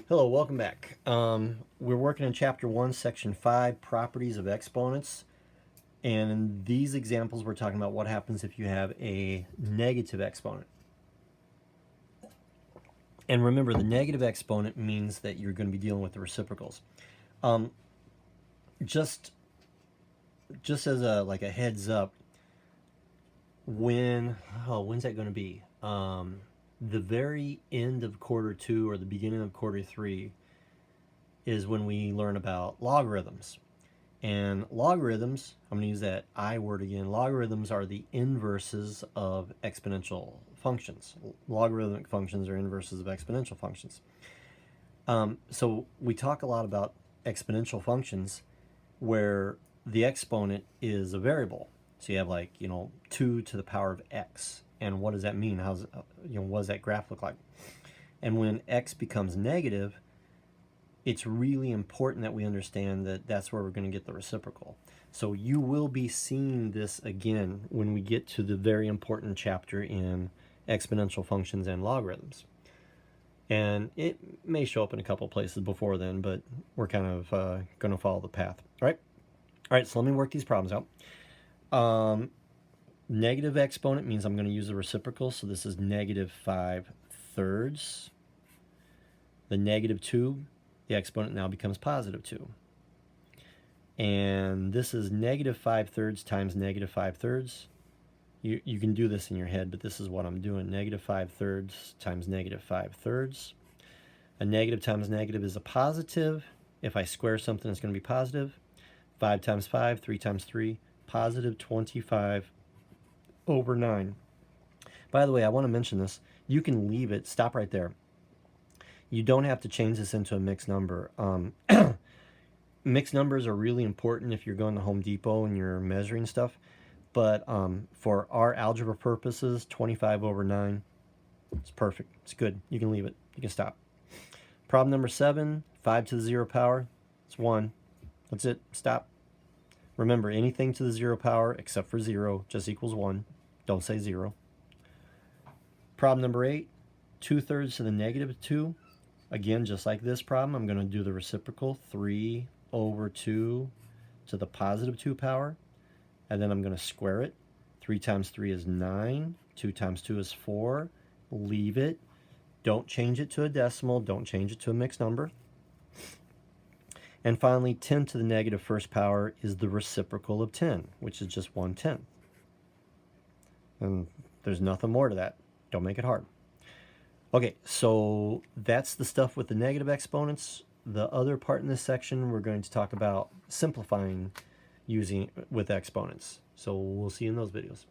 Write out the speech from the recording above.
Hello, welcome back. We're working in Chapter 1, Section 5, Properties of Exponents. And in these examples, we're talking about what happens if you have a negative exponent. And remember, the negative exponent means that you're going to be dealing with the reciprocals. Just as a heads up, when's that going to be? The very end of quarter 2 or the beginning of quarter 3 is when we learn about logarithms. And logarithms, I'm going to use that I word again, logarithms are the inverses of exponential functions. Logarithmic functions are inverses of exponential functions. So we talk a lot about exponential functions where the exponent is a variable. So you have 2 to the power of x. And what does that mean? What does that graph look like? And when x becomes negative, it's really important that we understand that that's where we're going to get the reciprocal. So you will be seeing this again when we get to the very important chapter in exponential functions and logarithms. And it may show up in a couple places before then, but we're kind of going to follow the path. All right, so let me work these problems out. Negative exponent means I'm going to use the reciprocal, so this is negative 5/3. The negative 2, the exponent now becomes positive 2. And this is negative 5/3 times negative 5/3. You can do this in your head, but this is what I'm doing. Negative 5/3 times negative 5/3. A negative times negative is a positive. If I square something, it's going to be positive. 5 times 5, 3 times 3, positive 25 over 9. By the way, I want to mention this. You can leave it. Stop right there. You don't have to change this into a mixed number. Mixed numbers are really important if you're going to Home Depot and you're measuring stuff. But for our algebra purposes, 25 over 9, it's perfect. It's good. You can leave it. You can stop. Problem number 7, 5 to the 0 power. It's 1. That's it. Stop. Remember, anything to the 0 power except for 0 just equals 1. Don't say 0. Problem number 8, 2/3 to the negative 2. Again, just like this problem, I'm going to do the reciprocal, 3 over 2 to the positive 2 power. And then I'm going to square it. 3 times 3 is 9. 2 times 2 is 4. Leave it. Don't change it to a decimal. Don't change it to a mixed number. And finally, 10 to the negative 1st power is the reciprocal of 10, which is just 1/10. And there's nothing more to that. Don't make it hard. Okay, so that's the stuff with the negative exponents. The other part in this section, we're going to talk about simplifying with exponents. So we'll see you in those videos.